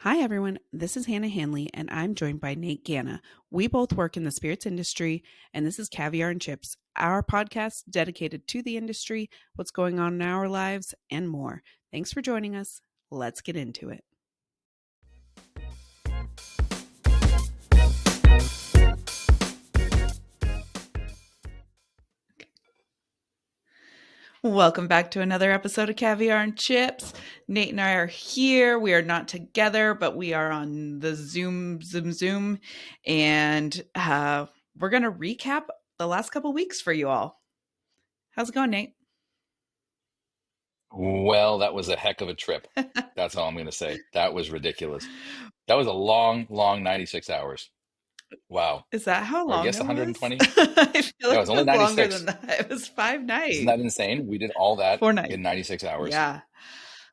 Hi, everyone. This is Hannah Hanley, and I'm joined by Nate Ganna. We both work in the spirits industry, and this is Caviar and Chips, our podcast dedicated to the industry, what's going on in our lives, and more. Thanks for joining us. Let's get into it. Welcome back to another episode of Caviar and Chips. Nate and I are here. We are not together, but we are on the Zoom, and we're going to recap the last couple weeks for you all. How's it going, Nate? Well, that was a heck of a trip. That's all I'm going to say. That was ridiculous. That was a long, long 96 hours. Wow. Is that how Or I long guess it was? 120. I feel No, like it was it only was longer than 96. that. It was 5 Isn't nights. that insane? We did all that 4 nights. in 96 hours. Yeah.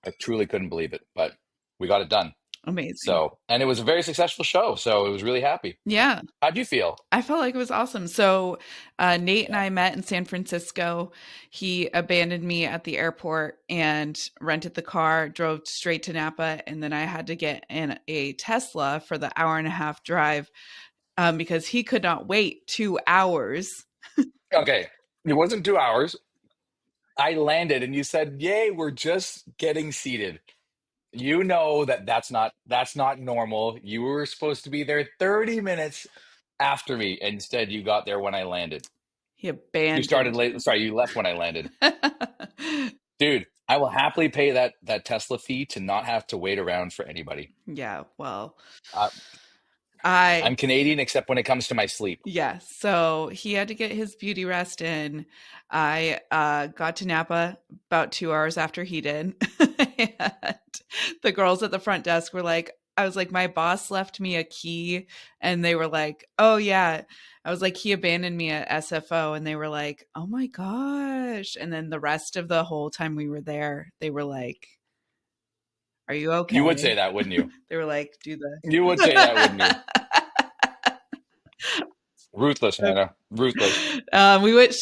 I truly couldn't believe it, but we got it done. Amazing. So, and it was a very successful show. So it was really happy. Yeah. How'd you feel? I felt like it was awesome. So Nate and Yeah. I met in San Francisco. He abandoned me at the airport and rented the car, drove straight to Napa, and then I had to get in a Tesla for the hour and a half drive because he could not wait 2 hours. Okay. It wasn't 2 hours. I landed and you said, "Yay, we're just getting seated." You know that that's not normal. You were supposed to be there 30 minutes after me. Instead, you got there when I landed. He You started abandoned late. Sorry, you left when I landed. me. Dude, I will happily pay that Tesla fee to not have to wait around for anybody. Yeah, well, Uh, I I'm Canadian except when it comes to my sleep. yeah, so he had to get his beauty rest in. I got to Napa about 2 hours after he did. And the girls at the front desk were like, I was like, my boss left me a key. And they were like, oh, yeah. I was like, he abandoned me at SFO. And they were like, oh my gosh. And then the rest of the whole time we were there, they were like, are you You would say okay? that, wouldn't you? They were like, do You would say that, wouldn't you? the. Ruthless, Hannah. Ruthless. We went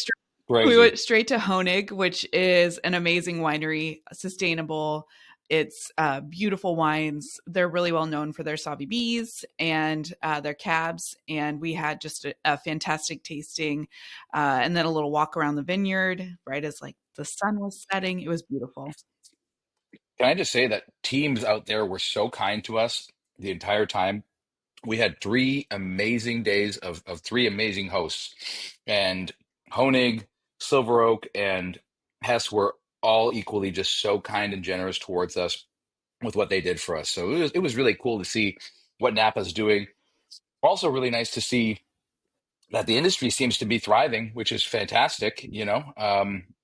we Crazy. went straight to Honig, which is an amazing winery, sustainable. It's beautiful wines. They're really well known for their Sauvy Bees and their cabs. And we had just a fantastic tasting, and then a little walk around the vineyard right as like the sun was setting. It was beautiful. Can I just say that teams out there were so kind to us the entire time? We had 3 amazing days of 3 amazing hosts, and Honig, Silver Oak, and Hess were all equally just so kind and generous towards us with what they did for us. So it was really cool to see what Napa's doing. Also, really nice to see that the industry seems to be thriving, which is fantastic.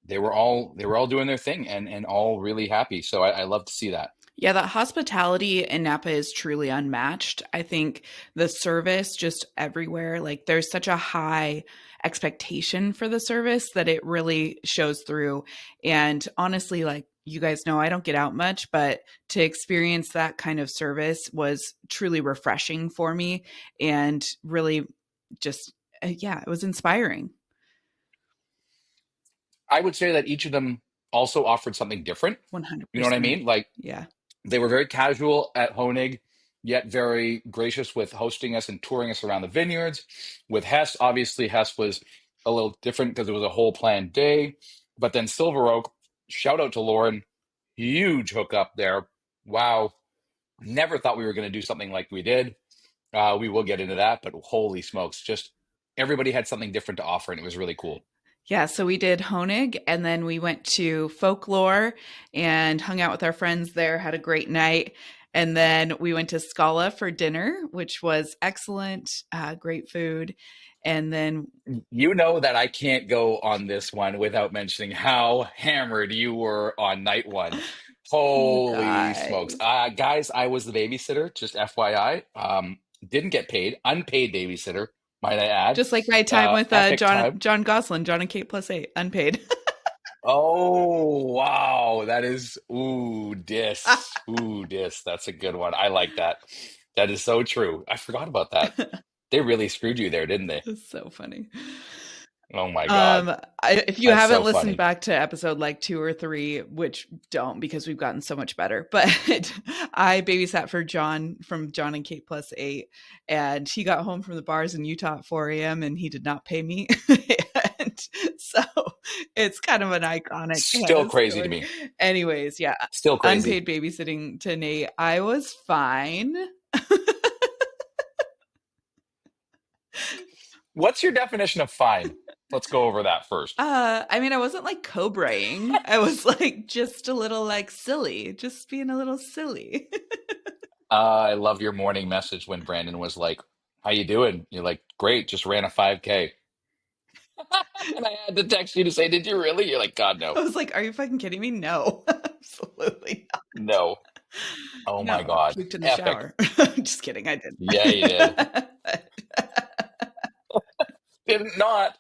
They were all doing their thing and all really happy. So I love to see that. Yeah, that hospitality in Napa is truly unmatched. I think the service just everywhere, like there's such a high expectation for the service that it really shows through. And honestly, like you guys know, I don't get out much, but to experience that kind of service was truly refreshing for me and really just, yeah, it was inspiring. I would say that each of them also offered something different. You know what I 100%. mean? Like Yeah. they were very casual at Honig, yet very gracious with hosting us and touring us around the vineyards. With Hess, obviously, Hess was a little different because it was a whole planned day. But then Silver Oak, shout out to Lauren, huge hookup there. Wow. Never thought we were going to do something like we did. We will get into that, but holy smokes, just everybody had something different to offer, and it was really cool. Yeah, so we did Honig and then we went to Folklore and hung out with our friends there, had a great night. And then we went to Scala for dinner, which was excellent, great food. And then, You know that I can't go on this one without mentioning how hammered you were on night one. you Holy smokes. guys, Guys, I was the babysitter, just FYI. Didn't get paid, unpaid babysitter, might I add. just like my time with Epic John time. John Goslin, John and Kate plus eight, unpaid. Oh, wow. That is, ooh, dis. That's a good one. I like that. That is so true. I forgot about that. They really screwed you there, didn't they? It's so funny. Oh my God. If you That's haven't so listened funny. back to episode like 2 or 3, which don't because we've gotten so much better, but I babysat for John from John and Kate Plus 8, and he got home from the bars in Utah at 4 a.m. and he did not pay me. And so it's kind of an iconic Still crazy to story. me. Anyways, yeah, Still crazy. unpaid babysitting to Nate. I was fine. What's your definition of fine? Let's go over that first. I mean, I wasn't like cobraing. I was like just a little like silly, just being a little silly. I love your morning message when Brandon was like, "How you doing?" You're like, "Great, just ran a 5K." And I had to text you to say, "Did you really?" You're like, "God, no, I was like, are you fucking kidding me? No, absolutely not. no." Oh my No, God, puked in the epic. shower. Just kidding, I didn't. Yeah, you did. Did not.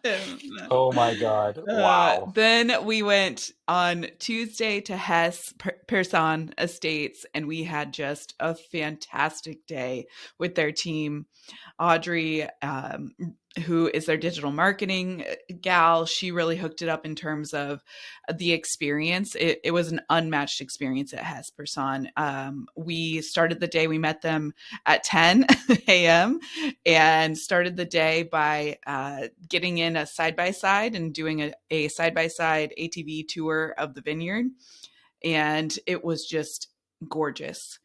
Oh my God. Wow. Then we went on Tuesday to Hess, Persson Estates, and we had just a fantastic day with their team. Audrey, who is their digital marketing gal, she really hooked it up in terms of the experience. It was an unmatched experience at Hess Person. We started the day, we met them at 10 a.m. and started the day by getting in a side by side and doing a side by side ATV tour of the vineyard. And it was just gorgeous.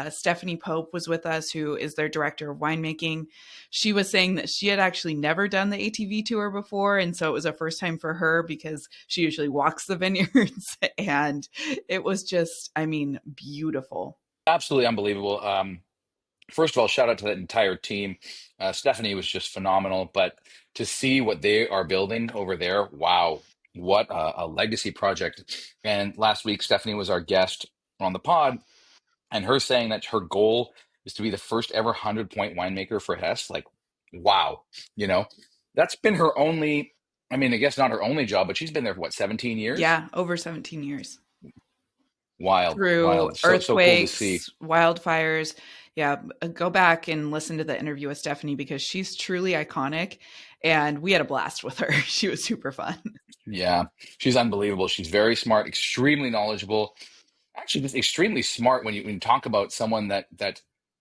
Stephanie Pope was with us, who is their director of winemaking. She was saying that she had actually never done the ATV tour before. And so it was a first time for her because she usually walks the vineyards. And it was just, I mean, beautiful. Absolutely unbelievable. First of all, shout out to that entire team. Stephanie was just phenomenal, but to see what they are building over there, wow, what a legacy project. And last week, Stephanie was our guest on the pod, and her saying that her goal is to be the first ever 100-point winemaker for Hess. Like, wow, you know, that's been her only, I mean, I guess not her only job, but she's been there for what, 17 years? Yeah, over 17 years. Wild, Through wild. So cool to see. earthquakes, wildfires. Yeah, go back and listen to the interview with Stephanie because she's truly iconic. And we had a blast with her. She was super fun. Yeah, she's unbelievable. She's very smart, extremely knowledgeable. Actually, just extremely smart when you talk about someone that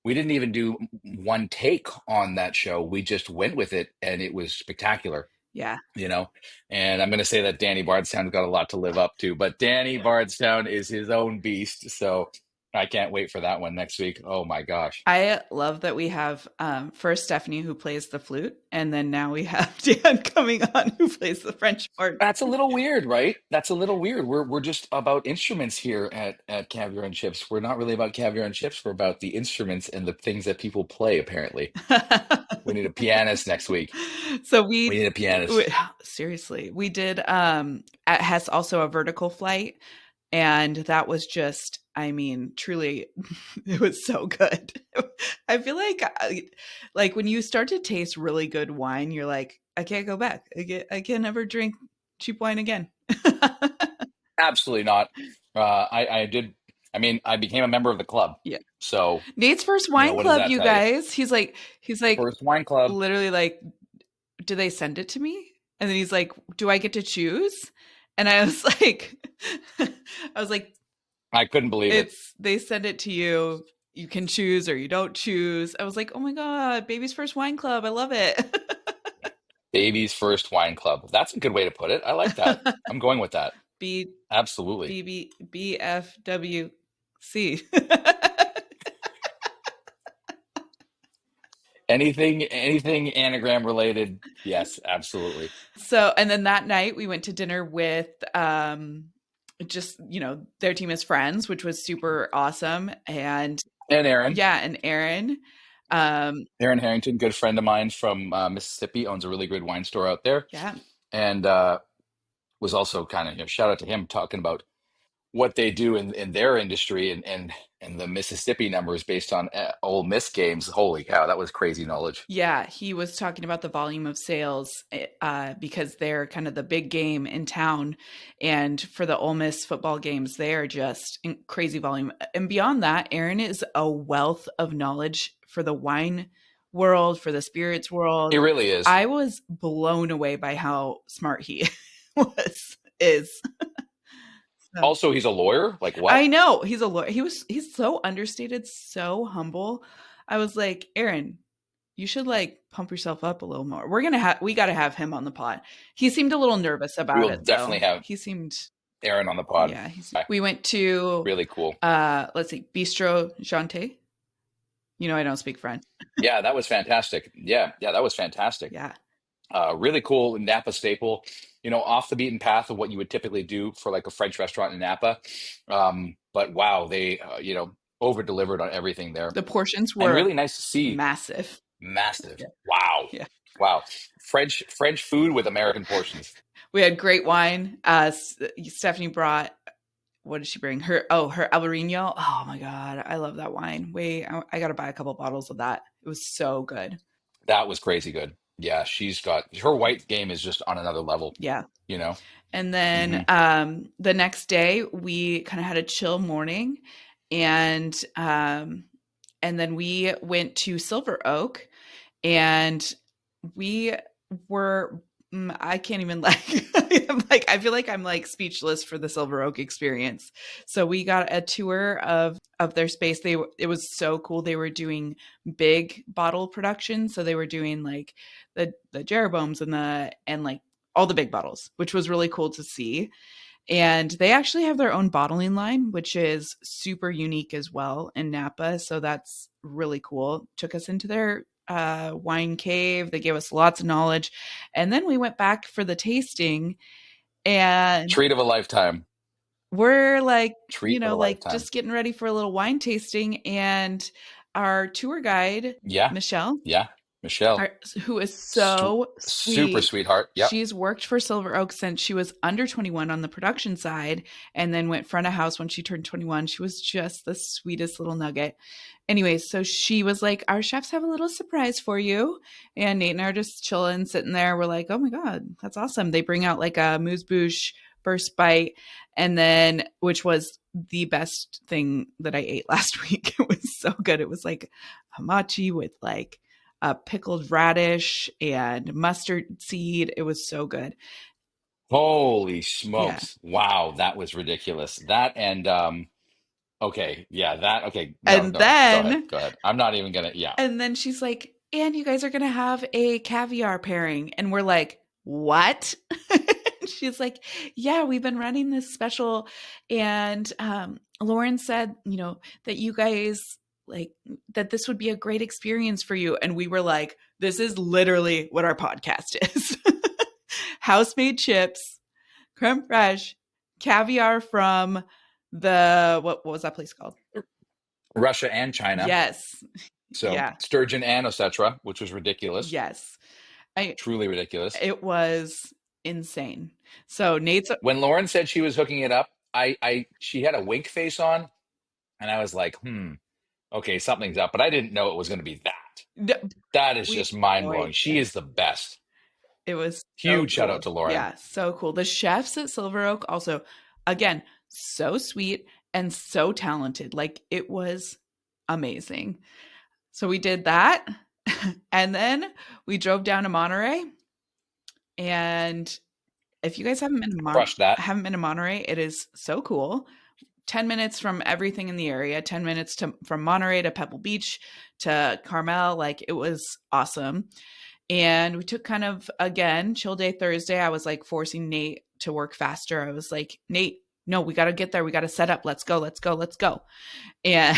we didn't even do one take on that show. We just went with it, and it was spectacular, Yeah. you know. And I'm going to say that Danny Bardstown's got a lot to live up to, but Danny Bardstown is his own beast. So I can't wait for that one next week. Oh my gosh. I love that we have first Stephanie who plays the flute, and then now we have Dan coming on who plays the French horn. That's a little weird, right? That's a little weird. We're just about instruments here at Caviar and Chips. We're not really about caviar and chips. We're about the instruments and the things that people play, apparently. We need a pianist next week. So We need a pianist. seriously, we did at Hess also a vertical flight, and that was just, I mean, truly, it was so good. I feel like when you start to taste really good wine, you're like, I can't go back. I can never drink cheap wine again. Absolutely not. I did. I mean, I became a member of the club. Yeah. So, Nate's first you know, wine what does club, that you tell you? guys. He's like First wine club. literally like, do they send it to me? And then he's like, do I get to choose? And I was like, I was like, I couldn't believe it. they send it to you. You can choose or you don't choose. I was like, oh my God, baby's first wine club. I love it. Baby's first wine club. That's a good way to put it. I like that. I'm going with that. B Absolutely. B B B F W C. Anything anagram related. Yes, absolutely. So, and then that night we went to dinner with just, their team as friends, which was super awesome. And And Aaron. yeah, and Aaron. Um, Aaron Harrington, good friend of mine from Mississippi, owns a really good wine store out there, yeah. and was also kind of, shout out to him talking about what they do in their industry and the Mississippi numbers based on Ole Miss games. Holy cow, that was crazy knowledge. Yeah, he was talking about the volume of sales because they're kind of the big game in town. And for the Ole Miss football games, they are just in crazy volume. And beyond that, Aaron is a wealth of knowledge for the wine world, for the spirits He world. really is. I was blown away by how smart he was is. So Also, he's a lawyer. Like what? I know he's a lawyer. He's so understated, so humble. I was like, Aaron, you should like pump yourself up a little more. We got to have him on the pod. He seemed a little nervous We about will it though. definitely have He seemed Aaron on the pod. yeah, we went to Really cool. let's see, Bistro Jeanty. You know I don't speak French. Yeah, that was fantastic. Yeah, that was fantastic. Yeah. Really cool Napa staple. Off the beaten path of what you would typically do for like a French restaurant in Napa. But wow, they over delivered on everything there, The portions and were really nice to see. massive. Massive. Yeah. Wow, Yeah. wow. French food with American portions. We had great wine. Stephanie brought, what did she bring? Her Albarino. Oh my god, I love that wine. Wait, I got to buy a couple bottles of that. It was so good. That was crazy good. Yeah, she's got her white game is just on another level. Yeah. You know. And hmm then the next day we kind of had a chill morning, and then we went to Silver Oak, and we were I can't even like I'm like I feel like I'm like speechless for the Silver Oak experience. So we got a tour of their space. It was so cool. They were doing big bottle production, so they were doing like the Jeroboams and like all the big bottles, which was really cool to see. And they actually have their own bottling line, which is super unique as well in Napa. So that's really cool. Took us into their wine cave. They gave us lots of knowledge. And then we went back for the tasting, and Treat of a lifetime. we're like, Treat of a like lifetime. just getting ready for a little wine tasting. And our tour guide, Yeah, Michelle, yeah. Michelle, our, who is su so super sweet. sweetheart. Yep. She's worked for Silver Oak since she was under 21 on the production side, and then went front of house when she turned 21. She was just the sweetest little nugget. Anyway, so she was like, our chefs have a little surprise for you. And Nate and I are just chilling, sitting there. We're like, oh my God, that's awesome. They bring out like a moose bouche first bite, and then, which was the best thing that I ate last week. It was so good. It was like hamachi with like a pickled radish and mustard seed. It was so good. Holy Yeah. smokes. Wow, that was ridiculous. That and okay, yeah, that okay. No, And no. Go ahead. then Go ahead. I'm not even gonna yeah. and then she's like, "And you guys are going to have a caviar pairing." And we're like, "What?" She's like, "Yeah, we've been running this special, and Lauren said, that you guys like that this would be a great experience for you." And we were like, "This is literally what our podcast is." House-made chips, creme fraiche, caviar from the what was that place called? Russia and China. Yes. So Yeah. sturgeon and etc., which was ridiculous. Yes. I Truly ridiculous. It was insane. So Nate's When Lauren said she was hooking it up, she had a wink face on, and I was like, okay, something's up. But I didn't know it was gonna be that. That is we just mind oh blowing. She is the best. it was so Huge shout out cool. to Lauren. Yeah, so cool. The chefs at Silver Oak also, again, so sweet and so talented. Like it was amazing. So we did that. And then we drove down to Monterey. And if you guys Crushed that. haven't been to Monterey, it is so cool. 10 minutes from everything in the area, 10 minutes from Monterey to Pebble Beach to Carmel. Like it was awesome. And we took kind of, again, chill day Thursday. I was like forcing Nate to work faster. I was like, Nate, no, we got to get there. We got to set up. Let's go, let's go, let's go. And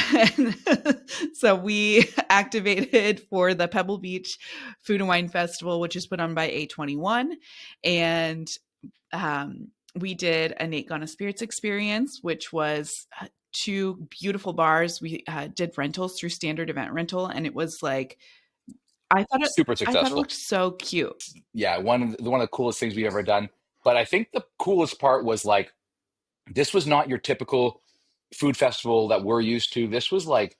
so we activated for the Pebble Beach Food and Wine Festival, which is put on by A21. And we did a Nate Gonna Spirits experience, which was two beautiful bars. We did rentals through Standard Event Rental, and it was like Super I thought it successful. looked so cute. Yeah, one of the coolest things we've ever done. But I think the coolest part was like this was not your typical food festival that we're used to. This was like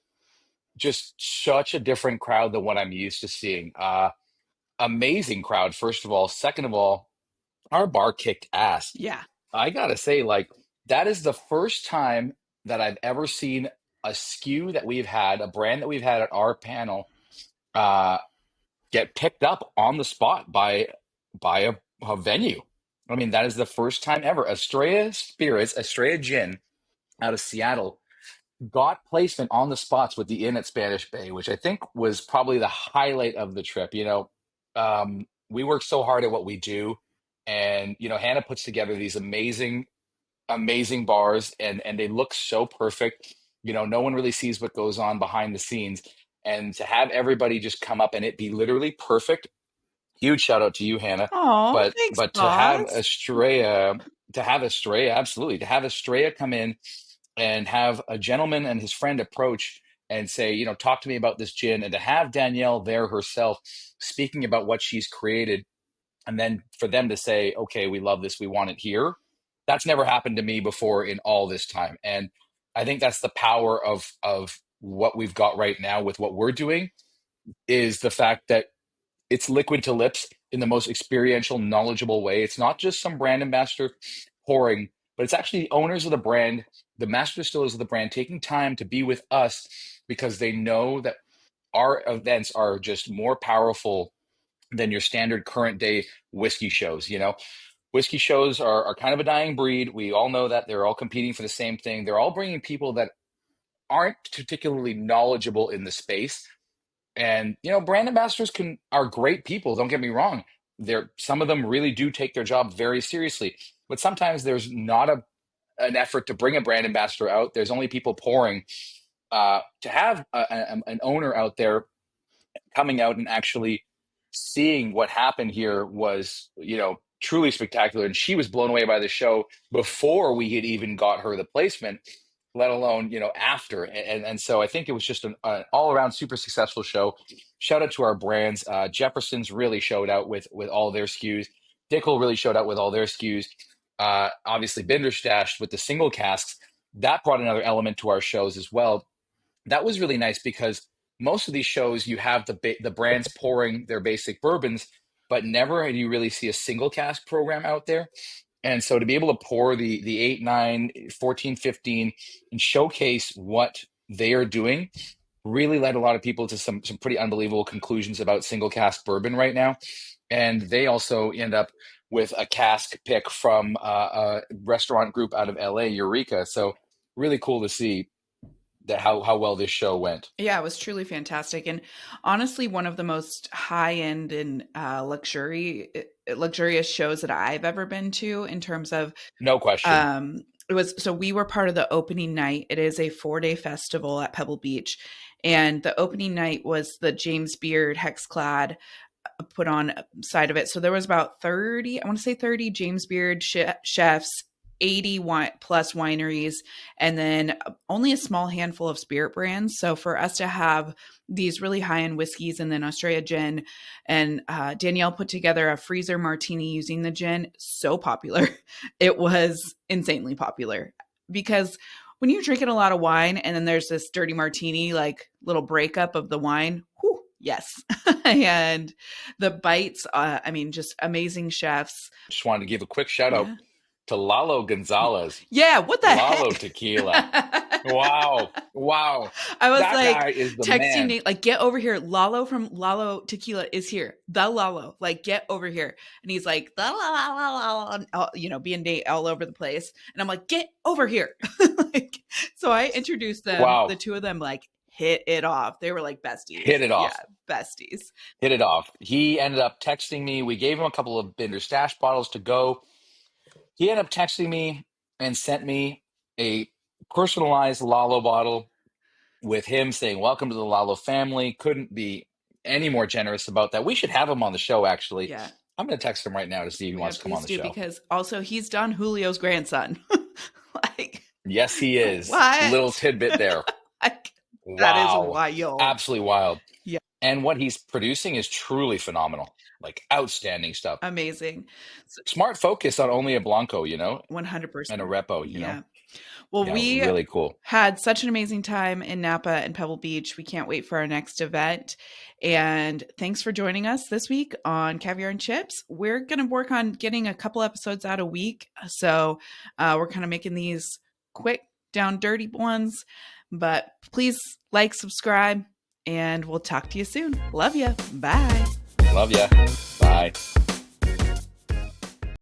just such a different crowd than what I'm used to seeing. Amazing crowd, first of all. Second of all, our bar kicked ass. Yeah. I gotta say, like, that is the first time that I've ever seen a SKU that we've had, a brand that we've had at our panel, uh, get picked up on the spot by a venue. I mean, that is the first time ever. Astraea Spirits, Astraea Gin out of Seattle got placement on the spots with the inn at Spanish Bay, which I think was probably the highlight of the trip. We work so hard at what we do, and Hannah puts together these amazing bars, and they look so perfect. No one really sees what goes on behind the scenes, and to have everybody just come up and it be literally perfect. Huge shout out to you, Hannah. Oh, But thanks, but boss. To have Estrella, absolutely, to have Estrella come in and have a gentleman and his friend approach and say, talk to me about this gin, and to have Danielle there herself speaking about what she's created, and then for them to say, okay, we love this, we want it here. That's never happened to me before in all this time. And I think that's the power of what we've got right now with what we're doing, is the fact that it's liquid to lips in the most experiential, knowledgeable way. It's not just some brand ambassador pouring, but it's actually the owners of the brand, the master distillers of the brand, taking time to be with us because they know that our events are just more powerful than your standard current day whiskey shows. Whiskey shows are kind of a dying breed. We all know that they're all competing for the same thing. They're all bringing people that aren't particularly knowledgeable in the space, and brand ambassadors are great people. Don't get me wrong. Some of them really do take their job very seriously, but sometimes there's not an effort to bring a brand ambassador out. There's only people pouring. To have an owner out there coming out and actually seeing what happened here was, truly spectacular. And she was blown away by the show before we had even got her the placement, let alone, after. And so I think it was just an all around super successful show. Shout out to our brands. Jefferson's really showed out with all their SKUs. Dickel really showed out with all their SKUs. Obviously, Binderstash with the single casks. That brought another element to our shows as well. That was really nice because most of these shows you have the brands pouring their basic bourbons, but never do you really see a single cask program out there. And so to be able to pour the 8, 9, 14, 15 and showcase what they are doing really led a lot of people to some pretty unbelievable conclusions about single cask bourbon right now. And they also end up with a cask pick from a restaurant group out of LA, Eureka. So really cool to see that how well this show went. Yeah, it was truly fantastic, and honestly, one of the most high end and luxurious shows that I've ever been to in terms of No question. um it was so we were part of the opening night. It is a 4-day festival at Pebble Beach, and the opening night was the James Beard Hexclad put on side of it. So there was about 30, I want to say 30 James Beard chefs, 80 plus wineries, and then only a small handful of spirit brands. So for us to have these really high end whiskeys and then Astraea gin, and Danielle put together a freezer martini using the gin, so popular. It was insanely popular because when you're drinking a lot of wine and then there's this dirty martini, like little breakup of the wine, whew, yes. And the bites, I mean, just amazing chefs. Just wanted to give a quick shout out Yeah. to Lalo Gonzalez, Yeah, what the Lalo heck? Tequila. Wow. Wow. I was That like guy is the texting man. Nate, like, get over here. Lalo from Lalo Tequila is here. The Lalo, like, get over here. And he's like, the Lalo, being Nate all over the place. And I'm like, get over here. Like, so I introduced them, the Wow. two of them, like, hit it off. They were like besties. Hit it Yeah, off. besties. Hit it off. He ended up texting me. We gave him a couple of Binder Stash bottles to go. He ended up texting me and sent me a personalized Lalo bottle with him saying, "Welcome to the Lalo family." Couldn't be any more generous about that. We should have him on the show, actually. Yeah. I'm going to text him right now to see if he Yeah, wants to come on please the do, show. because also he's Don Julio's grandson. Like, Yes, he is. Little what? tidbit there. Like, that is Wow. wild. Absolutely wild. Yeah, And what he's producing is truly phenomenal. Like outstanding stuff. amazing. Smart focus on only a Blanco, and a 100%. Repo. Yeah. Well, Yeah, we really cool. had such an amazing time in Napa and Pebble Beach. We can't wait for our next event. And thanks for joining us this week on Caviar and Chips. We're going to work on getting a couple episodes out a week. So we're kind of making these quick, down, dirty ones. But please like, subscribe, and we'll talk to you soon. Love ya. Bye. Love ya. Bye.